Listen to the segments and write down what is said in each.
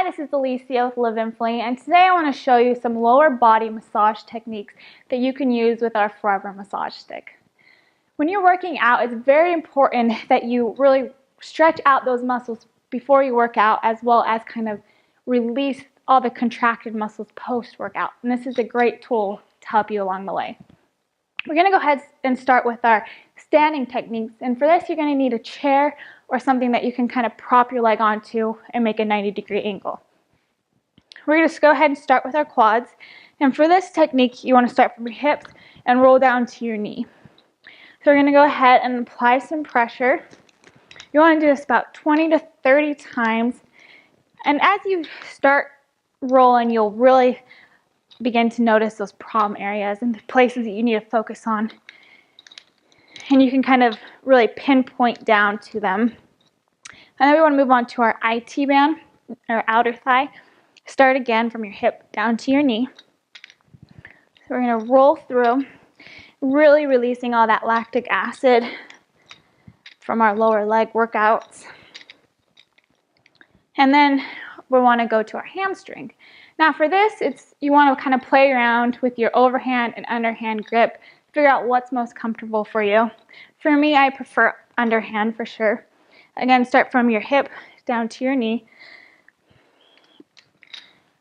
Hi, this is Alicia with Live Inflate, and today I want to show you some lower body massage techniques that you can use with our Forever Massage Stick. When you're working out, it's very important that you really stretch out those muscles before you work out, as well as kind of release all the contracted muscles post-workout. And this is a great tool to help you along the way. We're going to go ahead and start with our standing techniques, and for this you're going to need a chair or something that you can kind of prop your leg onto and make a 90-degree angle. We're going to go ahead and start with our quads, and for this technique you want to start from your hips and roll down to your knee. So we're going to go ahead and apply some pressure. You want to do this about 20 to 30 times, and as you start rolling you'll really begin to notice those problem areas and the places that you need to focus on, and you can kind of really pinpoint down to them. And then we want to move on to our IT band, or outer thigh. Start again from your hip down to your knee. So we're going to roll through, really releasing all that lactic acid from our lower leg workouts. And then we want to go to our hamstring. Now for this, you want to kind of play around with your overhand and underhand grip, figure out what's most comfortable for you. For me, I prefer underhand for sure. Again, start from your hip down to your knee.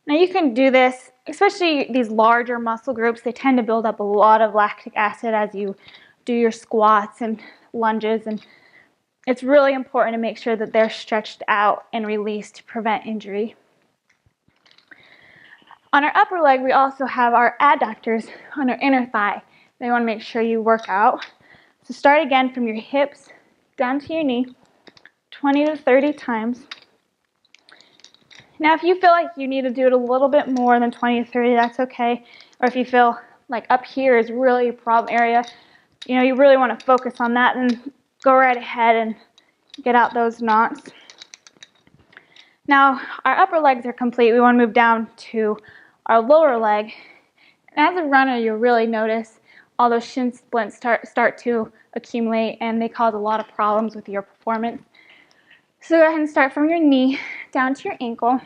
Now you can do this, especially these larger muscle groups, they tend to build up a lot of lactic acid as you do your squats and lunges, and it's really important to make sure that they're stretched out and released to prevent injury. On our upper leg, we also have our adductors on our inner thigh. They want to make sure you work out. So start again from your hips down to your knee, 20 to 30 times. Now if you feel like you need to do it a little bit more than 20 to 30, that's okay. Or if you feel like up here is really a problem area, you really want to focus on that, and go right ahead and get out those knots. Now our upper legs are complete. We want to move down to our lower leg. And as a runner, you'll really notice all those shin splints start to accumulate, and they cause a lot of problems with your performance. So go ahead and start from your knee down to your ankle.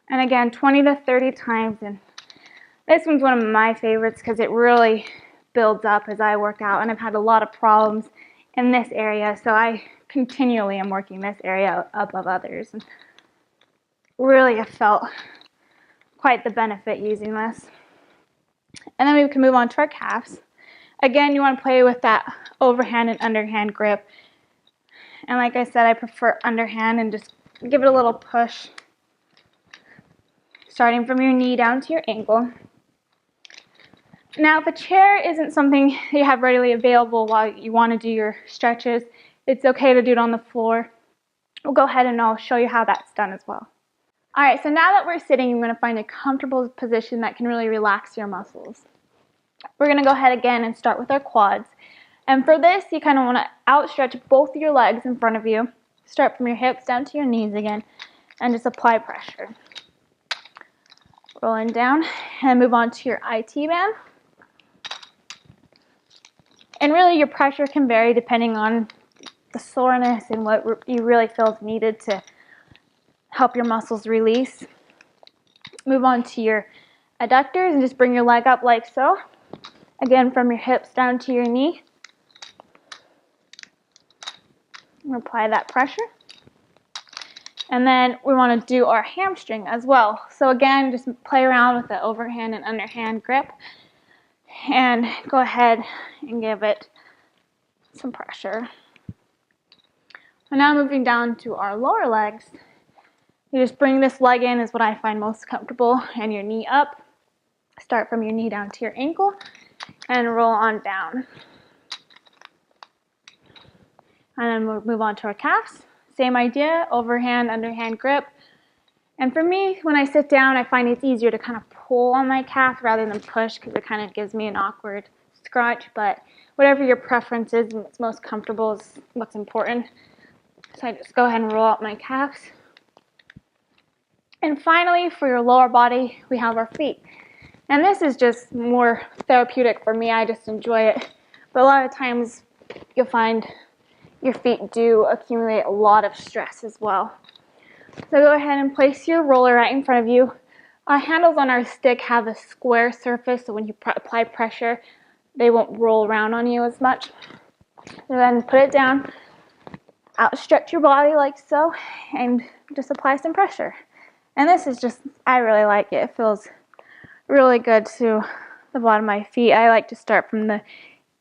And again, 20 to 30 times. And this one's one of my favorites because it really builds up as I work out, and I've had a lot of problems in this area, so I continually am working this area above others. And really have felt quite the benefit using this. And then we can move on to our calves. Again, you want to play with that overhand and underhand grip. And like I said, I prefer underhand, and just give it a little push. Starting from your knee down to your ankle. Now if a chair isn't something you have readily available while you want to do your stretches, it's okay to do it on the floor. We'll go ahead and I'll show you how that's done as well. Alright, so now that we're sitting, you're going to find a comfortable position that can really relax your muscles. We're going to go ahead again and start with our quads. And for this, you kind of want to outstretch both of your legs in front of you. Start from your hips down to your knees again, and just apply pressure. Rolling down, and move on to your IT band. And really your pressure can vary depending on the soreness and what you really feel is needed to help your muscles release. Move on to your adductors and just bring your leg up like so. Again, from your hips down to your knee. And apply that pressure. And then we want to do our hamstring as well. So again, just play around with the overhand and underhand grip. And go ahead and give it some pressure. And now moving down to our lower legs. You just bring this leg in is what I find most comfortable, and your knee up. Start from your knee down to your ankle and roll on down. And then we'll move on to our calves. Same idea, overhand, underhand grip. And for me, when I sit down, I find it's easier to kind of pull on my calf rather than push, because it kind of gives me an awkward scrunch. But whatever your preference is and what's most comfortable is what's important. So I just go ahead and roll out my calves. And finally, for your lower body, we have our feet. And this is just more therapeutic for me. I just enjoy it. But a lot of times you'll find your feet do accumulate a lot of stress as well. So go ahead and place your roller right in front of you. Our handles on our stick have a square surface, so when you apply pressure, they won't roll around on you as much. So then put it down, outstretch your body like so, and just apply some pressure. And this is just, I really like it. It feels really good to the bottom of my feet. I like to start from the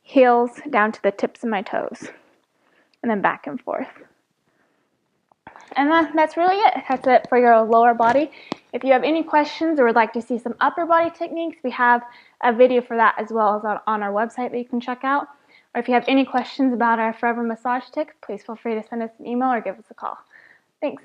heels down to the tips of my toes, and then back and forth. And that's really it. That's it for your lower body. If you have any questions or would like to see some upper body techniques, we have a video for that as well as on our website that you can check out. Or if you have any questions about our Forever Massage Stick, please feel free to send us an email or give us a call. Thanks.